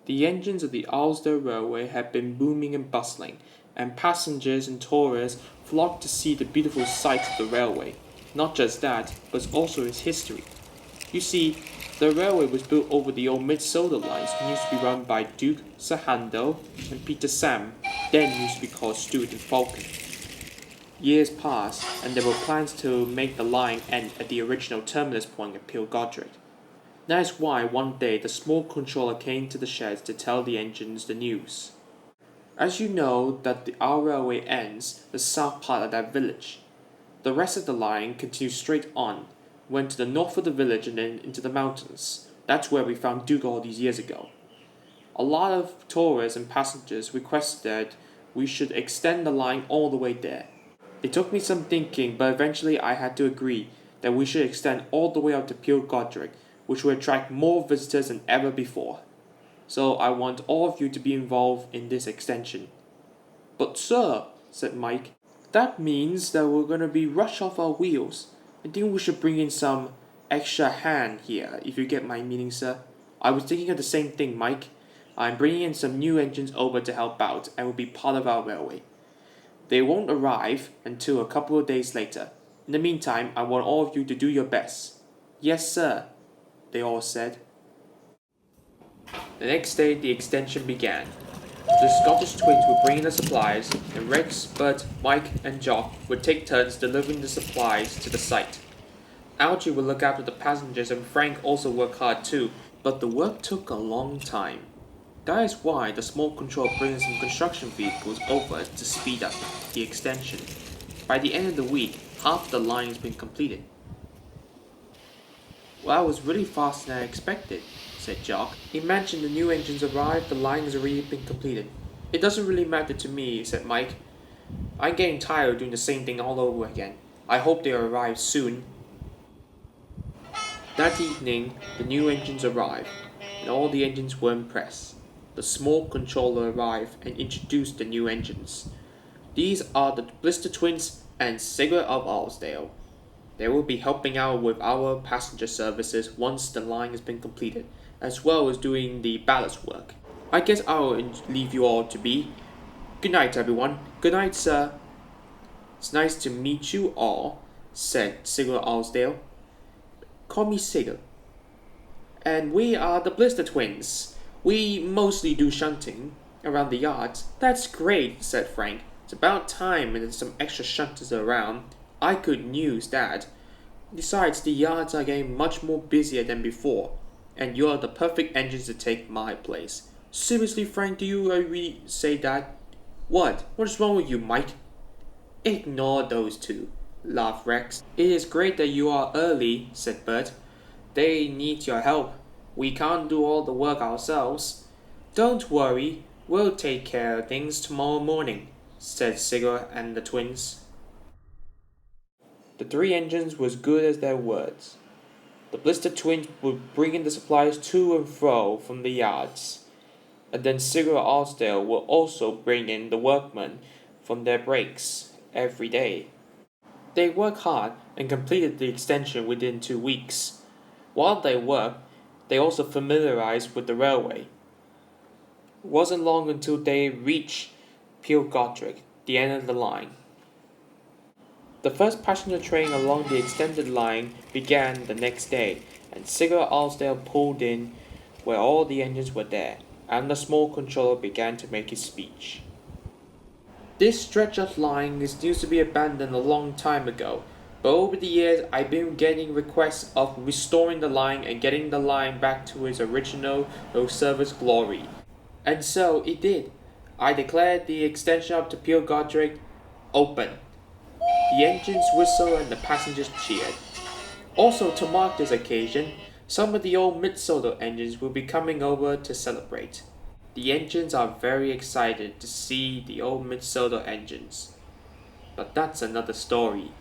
The engines of the Ulster Railway had been booming and bustling, and passengers and tourists flocked to see the beautiful sights of the railway. Not just that, but also its history. You see, the railway was built over the old Mid-Soda lines and used to be run by Duke, Sir Handel, and Peter Sam, then used to be called Stuart and Falcon. Years passed, and there were plans to make the line end at the original terminus point at Peel Godric. That is why one day the small controller came to the sheds to tell the engines the news. As you know that our railway ends the south part of that village. The rest of the line continued straight on, went to the north of the village and then into the mountains. That's where we found Duke all these years ago. A lot of tourists and passengers requested that we should extend the line all the way there. It took me some thinking, but eventually I had to agree that we should extend all the way up to Peel Godric, which will attract more visitors than ever before. So I want all of you to be involved in this extension. But sir, said Mike, that means that we're gonna be rushed off our wheels. I think we should bring in some extra hand here, if you get my meaning, sir. I was thinking of the same thing, Mike. I'm bringing in some new engines over to help out and will be part of our railway. They won't arrive until a couple of days later. In the meantime, I want all of you to do your best. Yes, sir, they all said. The next day, the extension began. The Scottish twins would bring in the supplies, and Rex, Bert, Mike, and Jock would take turns delivering the supplies to the site. Algie would look after the passengers, and Frank also worked hard too, but the work took a long time. That is why the small controller brings some construction vehicles over to speed up the extension. By the end of the week, half the line has been completed. Well, that was really faster than I expected, said Jock. Imagine the new engines arrived, the line has already been completed. It doesn't really matter to me, said Mike. I'm getting tired of doing the same thing all over again. I hope they arrive soon. That evening, the new engines arrived, and all the engines were impressed. The small controller arrived and introduced the new engines. These are the Blister Twins and Sigurd of Alsdale. They will be helping out with our passenger services once the line has been completed, as well as doing the ballast work. I guess I'll leave you all to be. Good night, everyone. Good night, sir. It's nice to meet you all, said Sigurd Alsdale. Call me Sigurd. And we are the Blister Twins. We mostly do shunting around the yards. That's great, said Frank. It's about time and there's some extra shunters around. I could use that. Besides, the yards are getting much more busier than before, and you're the perfect engines to take my place. Seriously, Frank, do you really say that? What? What is wrong with you, Mike? Ignore those two, laughed Rex. It is great that you are early, said Bert. They need your help. We can't do all the work ourselves. Don't worry, we'll take care of things tomorrow morning, said Sigurd and the twins. The three engines were as good as their words. The Blister Twins would bring in the supplies to and fro from the yards, and then Sigurd Alsdale would also bring in the workmen from their breaks every day. They worked hard and completed the extension within 2 weeks. While they worked, they also familiarized with the railway. It wasn't long until they reached Peel Godric, the end of the line. The first passenger train along the extended line began the next day, and Sigurd Alsdale pulled in where all the engines were there, and the small controller began to make his speech. This stretch of line used to be abandoned a long time ago, but over the years I've been getting requests of restoring the line and getting the line back to its original service glory. And so it did. I declared the extension up to Peel Godric open. The engines whistled and the passengers cheered. Also, to mark this occasion, some of the old Mid-Soda engines will be coming over to celebrate. The engines are very excited to see the old Mid-Soda engines. But that's another story.